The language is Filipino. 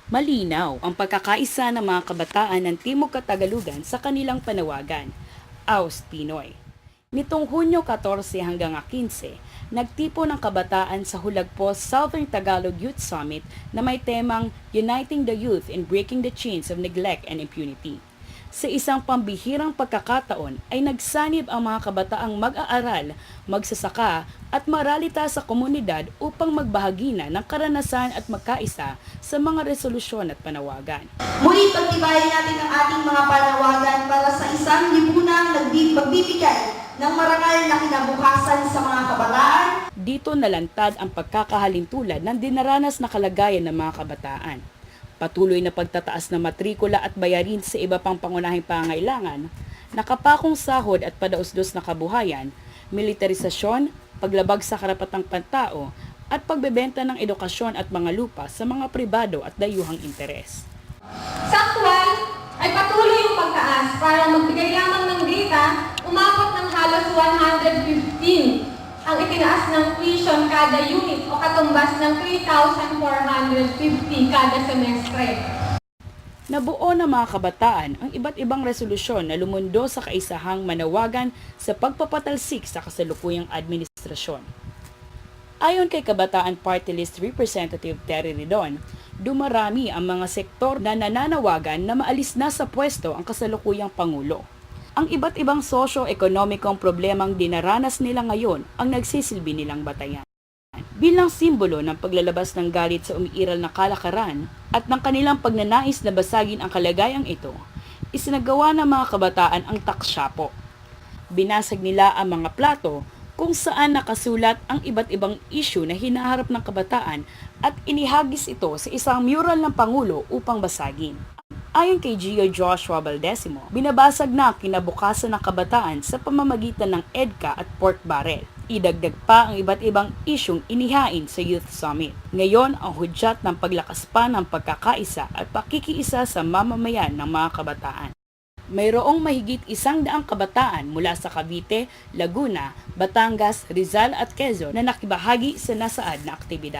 Malinaw ang pagkakaisa ng mga kabataan ng Timog Katagalugan sa kanilang panawagan, Aos Pinoy. Nitong Hunyo 14 hanggang 15, nagtipo ng kabataan sa Hulagpos Southern Tagalog Youth Summit na may temang Uniting the Youth in Breaking the Chains of Neglect and Impunity. Sa isang pambihirang pagkakataon ay nagsanib ang mga kabataang mag-aaral, magsasaka at maralita sa komunidad upang magbahagi na ng karanasan at magkaisa sa mga resolusyon at panawagan. Muli pagtibayin natin ang ating mga panawagan para sa isang lipunang magbibigay ng marangal na kinabukasan sa mga kabataan. Dito nalantad ang pagkakahalintulad ng dinaranas na kalagayan ng mga kabataan. Patuloy na pagtataas ng matrikula at bayarin sa iba pang pangunahing pangailangan, nakapakong sahod at padausdos na kabuhayan, militarisasyon, paglabag sa karapatang pantao, at pagbebenta ng edukasyon at mga lupa sa mga pribado at dayuhang interes. Sa aktual ay patuloy yung pagtaas para magbigay lamang ng data, umabot ng halos 115 ang itinaas ng tuition kada unit o katumbas ng 3,450 kada semestre. Nabuo ng mga kabataan ang iba't ibang resolusyon na lumundo sa kaisahang manawagan sa pagpapatalsik sa kasalukuyang administrasyon. Ayon kay Kabataan Party List Representative Terry Ridon, dumarami ang mga sektor na nananawagan na maalis na sa pwesto ang kasalukuyang Pangulo. Ang iba't ibang sosyo-ekonomikong problemang dinaranas nila ngayon ang nagsisilbi nilang batayan. Bilang simbolo ng paglalabas ng galit sa umiiral na kalakaran at ng kanilang pagnanais na basagin ang kalagayang ito, isinagawa ng mga kabataan ang taksyapo. Binasag nila ang mga plato kung saan nakasulat ang iba't ibang issue na hinaharap ng kabataan at inihagis ito sa isang mural ng Pangulo upang basagin. Ayon kay Gio Joshua Valdesimo, binabasag na ang kinabukasan ng kabataan sa pamamagitan ng EDCA at pork barrel. Idagdag pa ang iba't ibang isyung inihain sa Youth Summit. Ngayon, ang hudyat ng paglakas pa ng pagkakaisa at pakikiisa sa mamamayan ng mga kabataan. Mayroong mahigit 100 kabataan mula sa Cavite, Laguna, Batangas, Rizal at Quezon na nakibahagi sa nasaad na aktibidad.